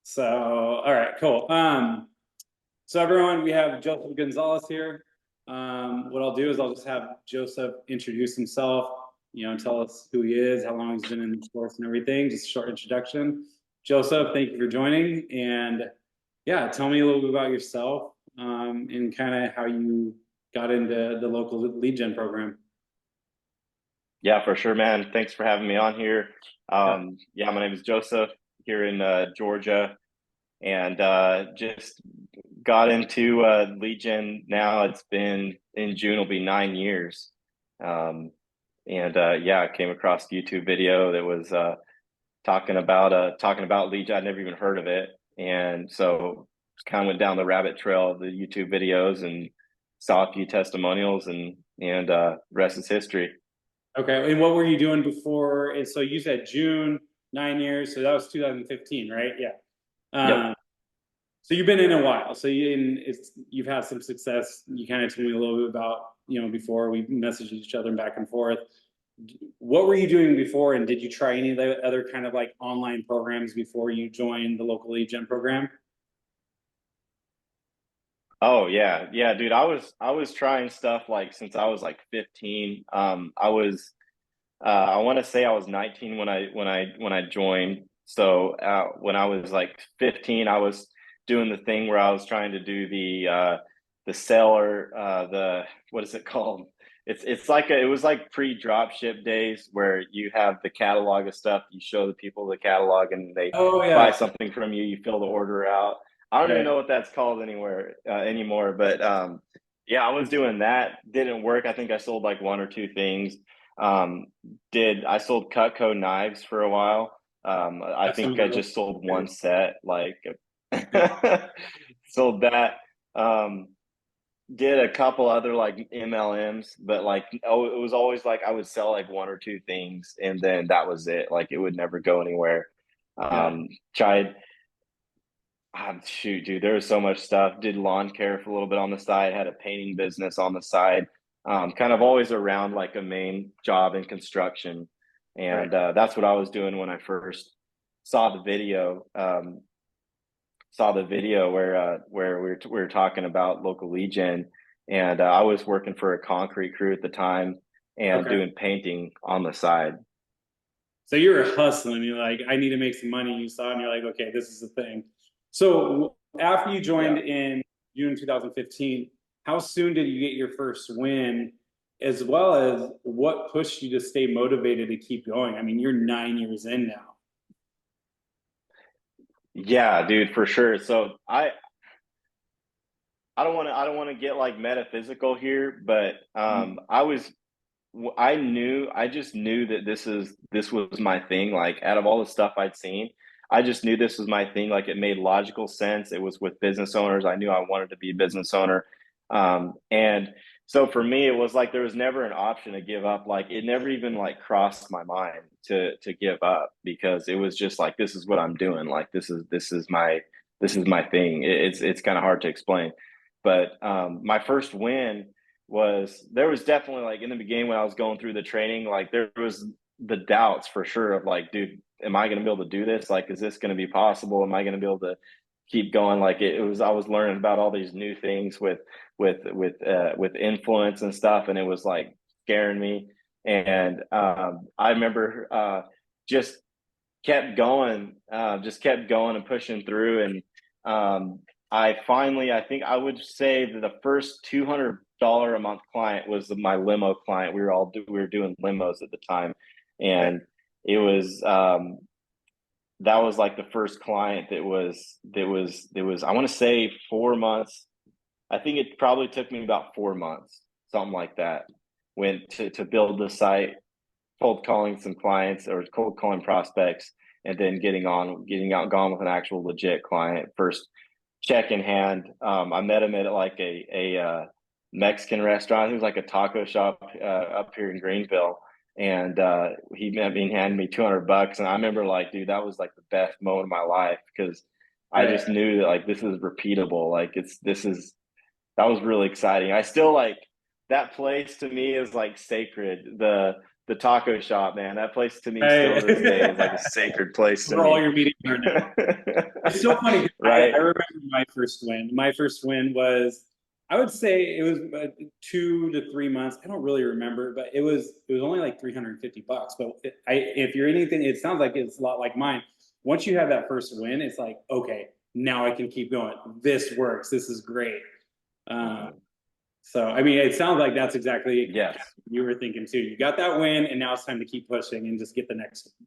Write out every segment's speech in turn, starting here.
So, all right, cool. So everyone, we have Joseph Gonzalez here. What I'll do is I'll just have Joseph introduce himself, tell us who he is, how long he's been in the sports and everything, just a short introduction. Joseph, thank you for joining. And yeah, tell me a little bit about yourself, and kind of how you got into the local lead gen program. Yeah, for sure, man. Thanks for having me on here. Yeah. Yeah, my name is Joseph here in Georgia, and just got into lead gen now. It's been in June, will be 9 years. Um, and yeah, I came across a YouTube video that was talking about lead gen. I'd never even heard of it, and so kind of went down the rabbit trail of the YouTube videos and saw a few testimonials, and rest is history. Okay. And what were you doing before? And so you said June, 9 years. So that was 2015, right? Yeah. Yep. Um, So you've been in a while. So you've had some success. You kind of told me a little bit about, before we messaged each other back and forth. What were you doing before, and did you try any of the other kind of like online programs before you joined the local lead gen program? Oh yeah, yeah, dude. I was trying stuff like since I was like 15. I want to say I was 19 when I joined. So when I was like 15, I was doing the thing where I was trying to do the seller the what is it called? It's like it was like pre-drop ship days where you have the catalog of stuff. You show the people the catalog and they Oh buy yeah. something from you. You fill the order out. I don't even Right. know what that's called anywhere anymore. But yeah, I was doing that. Didn't work. I think I sold like one or two things. Um, did I sold Cutco knives for a while. I That's some think of I the just sold one set, like sold that. Um, did a couple other like MLMs, but like oh, it was always like I would sell like one or two things and then that was it. Like it would never go anywhere. yeah. Tried shoot, dude, there was so much stuff. Did lawn care for a little bit on the side, had a painting business on the side, kind of always around like a main job in construction. Right. And that's what I was doing when I first saw the video. Saw the video where we were talking about local lead gen, and I was working for a concrete crew at the time and Okay. doing painting on the side. So you were hustling. You're like, I need to make some money. You saw, it and you're like, okay, this is the thing. So after you joined Yeah. in June 2015, how soon did you get your first win, as well as what pushed you to stay motivated to keep going? I mean, you're 9 years in now. Yeah, dude, for sure. So I don't want to get like metaphysical here, but I just knew that this was my thing. Like out of all the stuff I'd seen, I just knew this was my thing. Like it made logical sense. It was with business owners. I knew I wanted to be a business owner. And so for me, it was like there was never an option to give up. Like it never even like crossed my mind to give up because it was just like this is what I'm doing. Like this is my thing. It's kind of hard to explain. But my first win was there was definitely like in the beginning when I was going through the training, like there was the doubts for sure of like, dude, am I going to be able to do this? Like, is this going to be possible? Am I going to be able to keep going? Like it was, I was learning about all these new things with influence and stuff, and it was like scaring me. And I remember just just kept going and pushing through. And I finally, I think I would say that the first $200 a month client was my limo client. We were doing limos at the time, Okay. and it was that was like the first client that was I want to say 4 months. I think it probably took me about 4 months, something like that, went to build the site, cold calling some clients or cold calling prospects, and then getting out, gone with an actual legit client. First check in hand. I met him at like a Mexican restaurant. He was like a taco shop up here in Greenville, and he met me and handed me $200. And I remember like, dude, that was like the best moment of my life because I Right. just knew that like this is repeatable. Like this is that was really exciting. I still like that place to me is like sacred. The taco shop, man. That place to me still to this day is like a Right. sacred place to Where all me. your meetings are now. It's so funny. I Right. remember my first win. My first win was, I would say it was 2 to 3 months. I don't really remember, but it was only like $350. But if you're anything, it sounds like it's a lot like mine. Once you have that first win, it's like, okay, now I can keep going. This works. This is great. Um, so I mean, it sounds like that's exactly what Yes. you were thinking too. You got that win, and now it's time to keep pushing and just get the next one.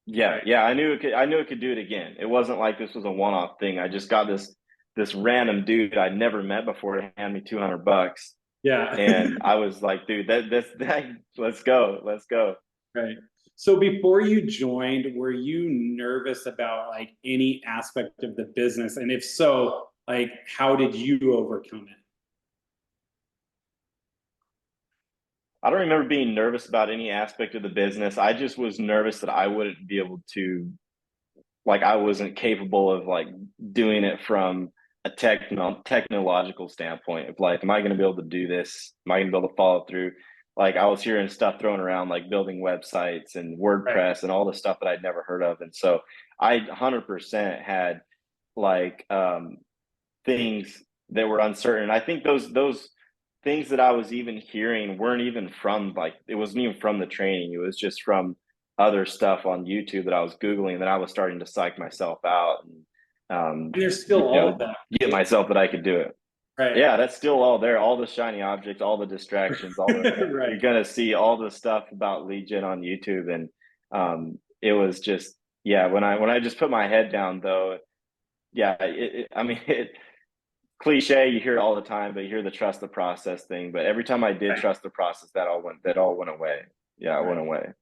Yeah, Right. yeah, I knew it could do it again. It wasn't like this was a one-off thing. I just got this random dude I'd never met before to hand me $200. Yeah. And I was like, dude, that let's go. Let's go. Right. So before you joined, were you nervous about like any aspect of the business? And if so, like how did you overcome it? I don't remember being nervous about any aspect of the business. I just was nervous that I wouldn't be able to, like, I wasn't capable of like doing it from a technological standpoint of like, am I going to be able to do this? Am I going to be able to follow through? Like I was hearing stuff thrown around, like building websites and Right. WordPress and all the stuff that I'd never heard of. And so I 100% had like things that were uncertain. I think those things that I was even hearing weren't even from like it wasn't even from the training. It was just from other stuff on YouTube that I was Googling that I was starting to psych myself out and And there's still all of that, get right? myself that I could do it. Right. Yeah, that's still all there. All the shiny objects, all the distractions, all the Right. you're gonna see all the stuff about lead gen on YouTube. And it was just yeah, when I just put my head down though, yeah, I mean it cliche, you hear it all the time, but you hear the trust the process thing. But every time I did Right. trust the process, that all went away. Yeah, it Right. went away.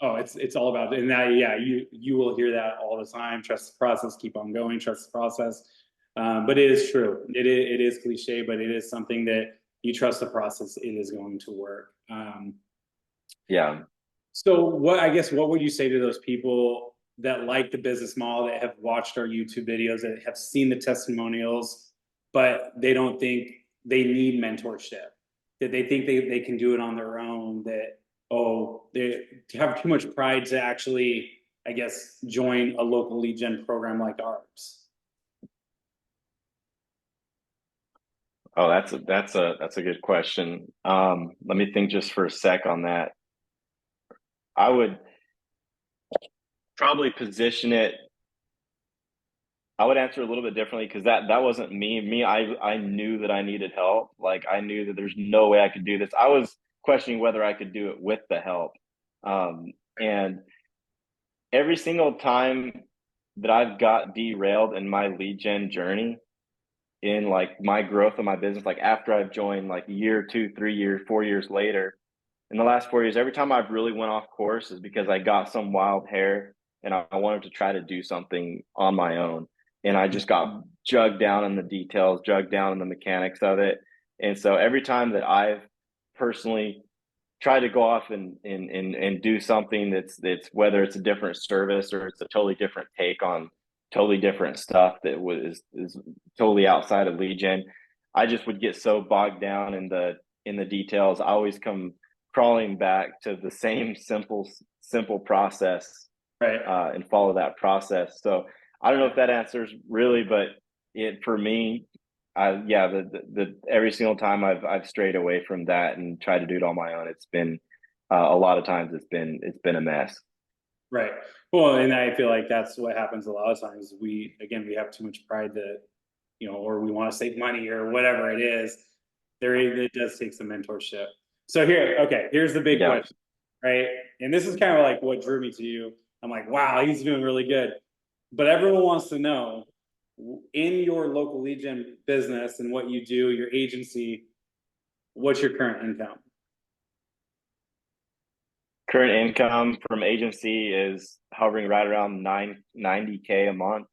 Oh, it's all about, and that, yeah, you will hear that all the time. Trust the process, keep on going, trust the process. But it is true. It is cliche, but it is something that you trust the process, it is going to work. Yeah. So what, I guess, what would you say to those people that like the business model, that have watched our YouTube videos, that have seen the testimonials, but they don't think they need mentorship, that they think they can do it on their own, that, oh, they have too much pride to actually, I guess, join a local lead gen program like ours? Oh, that's a good question. Let me think just for a sec on that. I would probably position it. I would answer a little bit differently because that wasn't me. I knew that I needed help. Like I knew that there's no way I could do this. I was questioning whether I could do it with the help. And every single time that I've got derailed in my lead gen journey, in like my growth of my business, like after I've joined, like year 2, 3 years, 4 years later, in the last 4 years, every time I've really went off course is because I got some wild hair and I wanted to try to do something on my own. And I just got jugged down in the details, jugged down in the mechanics of it. And so every time that I've personally tried to go off and do something that's whether it's a different service or it's a totally different take on totally different stuff that was is totally outside of lead gen, I just would get so bogged down in the details. I always come crawling back to the same simple process Right. and follow that process. So I don't know if that answers really, but it for me, I yeah, the every single time I've strayed away from that and tried to do it on my own, it's been a lot of times it's been a mess. Right. Well, and I feel like that's what happens a lot of times. We have too much pride that, or we want to save money or whatever it is. It does take some mentorship. So okay, here's the big Yeah. question, right? And this is kind of like what drew me to you. I'm like, wow, he's doing really good. But everyone wants to know, in your local lead gen business and what you do, your agency, what's your current income? Current income from agency is hovering right around 90K a month.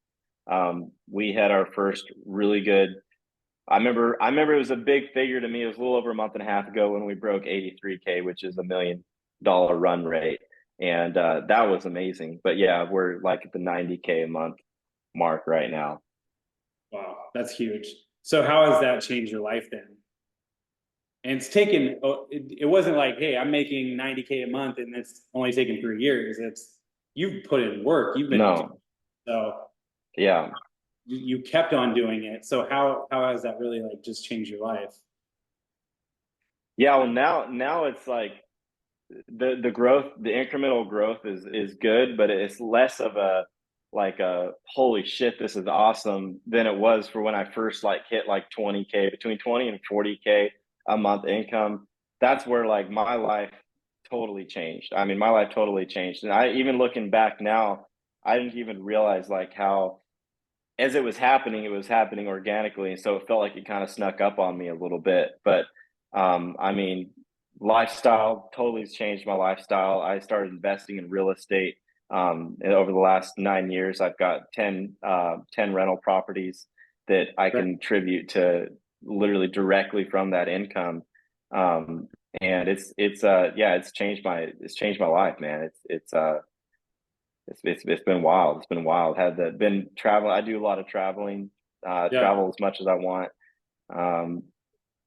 We had our first really good. I remember it was a big figure to me. It was a little over a month and a half ago when we broke 83K, which is $1 million run rate, and that was amazing. But yeah, we're like at the 90K a month mark right now. Wow, that's huge. So how has that changed your life then? And it's taken, it wasn't like, hey, I'm making 90K a month and it's only taken 3 years. You've put in work. You've been, No, So Yeah. you kept on doing it. So how has that really like just changed your life? Yeah, well now it's like the growth, the incremental growth is good, but it's less of a like a holy shit, this is awesome than it was for when I first like hit like 20K, between 20 and 40K a month income. That's where like my life totally changed. I mean, my life totally changed. And I even looking back now, I didn't even realize like how as it was happening organically. And so it felt like it kind of snuck up on me a little bit. But I mean, lifestyle totally has changed my lifestyle. I started investing in real estate. And over the last 9 years, I've got 10 rental properties that I Right. contribute to literally directly from that income. Um, and yeah, it's changed my life, man. It's been wild. It's been wild. Been traveling. I do a lot of traveling. Yeah. Travel as much as I want. Um,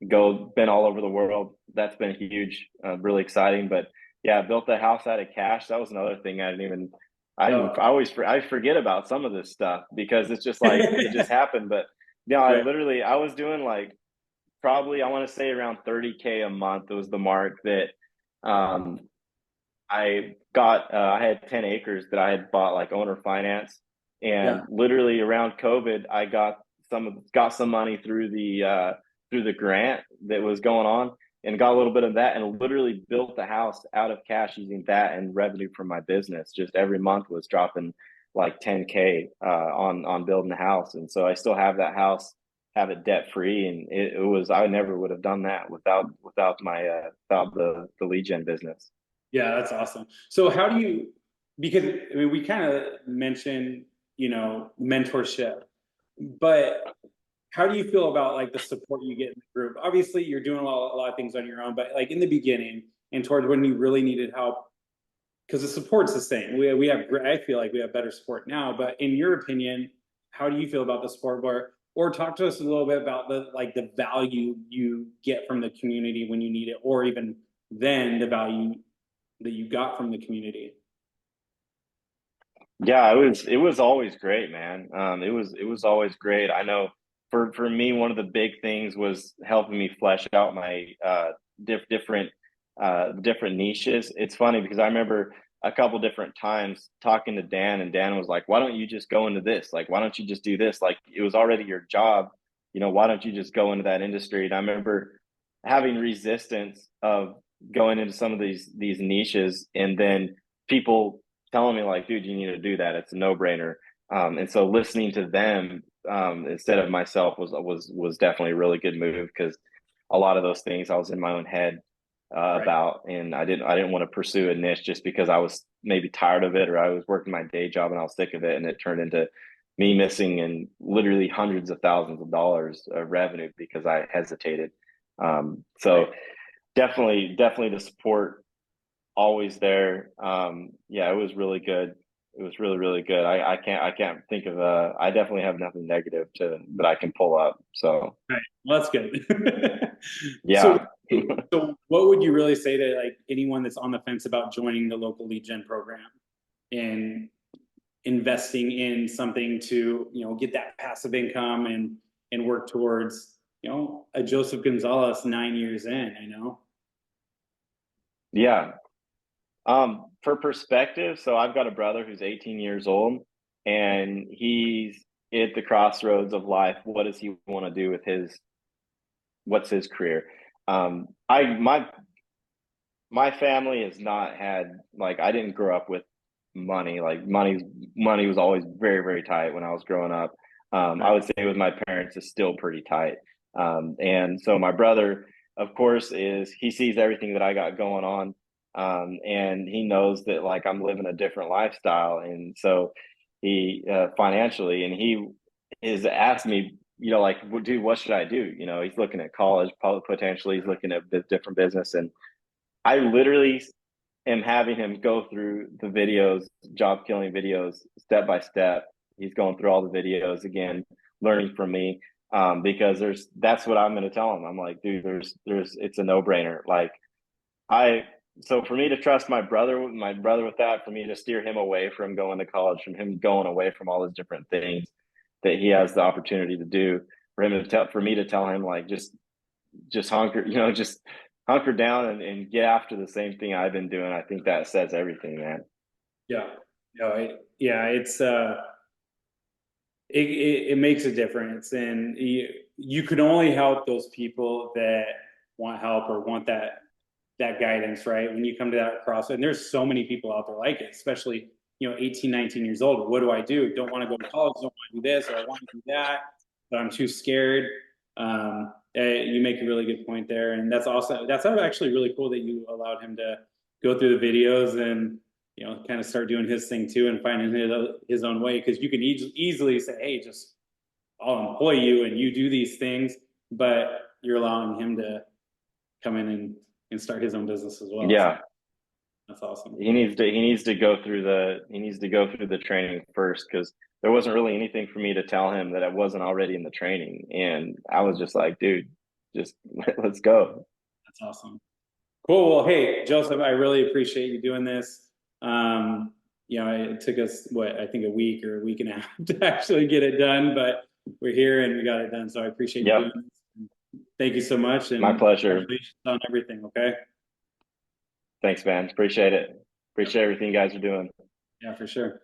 been all over the world. That's been huge. Really exciting. But yeah, I built the house out of cash. That was another thing Oh. I forget about some of this stuff because it's just like it just happened. But yeah, Right. I was doing like probably I want to say around 30K a month was the mark that um I had 10 acres that I had bought like owner finance. And Yeah. literally around COVID, I got some money through the grant that was going on and got a little bit of that and literally built the house out of cash using that and revenue from my business. Just every month was dropping like 10K on building the house. And so I still have that house, have it debt free. And it was I never would have done that without my without the lead gen business. Yeah, that's awesome. So how do you, because I mean, we kind of mentioned, mentorship, but how do you feel about like the support you get in the group? Obviously, you're doing a lot of things on your own, but like in the beginning and towards when you really needed help, because the support's the same. We have, I feel like we have better support now, but in your opinion, how do you feel about the support? Or talk to us a little bit about the value you get from the community when you need it, or even then the value that you got from the community. Yeah, it was always great, man. It was always great. I know for me, one of the big things was helping me flesh out my different different niches. It's funny because I remember a couple different times talking to Dan, and Dan was like, "Why don't you just go into this? Like, why don't you just do this? Like, it was already your job. You know, why don't you just go into that industry?" And I remember having resistance of going into some of these niches, and then people telling me like, dude, you need to do that. It's a no brainer. And so listening to them instead of myself was definitely a really good move because a lot of those things I was in my own head Right. about, and I didn't want to pursue a niche just because I was maybe tired of it or I was working my day job and I was sick of it, and it turned into me missing and literally hundreds of thousands of dollars of revenue because I hesitated. So Right. definitely the support always there. Yeah, it was really good. It was really, really good. I can't think of I definitely have nothing negative to that I can pull up. So Right. Well, that's good. So, yeah. so what would you really say to like anyone that's on the fence about joining the local lead gen program and investing in something to, get that passive income and work towards, a Joseph Gonzalez 9 years in? Yeah. For perspective, so I've got a brother who's 18 years old and he's at the crossroads of life. What does he want to do with what's his career? I my family has not had like I didn't grow up with money. Like money was always very, very tight when I was growing up. I Right. would say with my parents is still pretty tight. And so my brother, of course, is he sees everything that I got going on. And he knows that like I'm living a different lifestyle. And so he financially and he is asked me, like, well, dude, what should I do? He's looking at college, potentially he's looking at different business. And I literally am having him go through the videos, job killing videos, step by step. He's going through all the videos again, learning from me. Because that's what I'm going to tell him. I'm like, dude, it's a no brainer. Like I so for me to trust my brother with that, for me to steer him away from going to college, from him going away from all those different things that he has the opportunity to do, for me to tell him like just hunker, just hunker down and get after the same thing I've been doing. I think that says everything, man. Yeah. No, yeah, it makes a difference, and you can only help those people that want help or want that guidance, right? When you come to that crossroad, and there's so many people out there like it, especially 18, 19 years old. What do I do? Don't want to go to college, don't want to do this, or I want to do that, but I'm too scared. You make a really good point there, and that's actually really cool that you allowed him to go through the videos and kind of start doing his thing too and finding his own way, because you can easily say, hey, just I'll employ you and you do these things, but you're allowing him to come in and start his own business as well. So Yeah. that's awesome. He needs to go through the training first, because there wasn't really anything for me to tell him that it wasn't already in the training. And I was just like, dude, just let's go. That's awesome. Cool. Well, hey, Joseph, I really appreciate you doing this. It took us I think a week or a week and a half to actually get it done, but we're here and we got it done. So I appreciate you Yep. doing this. Thank you so much. And My pleasure. congratulations on everything. Okay. Thanks, man. Appreciate it. Appreciate everything you guys are doing. Yeah, for sure.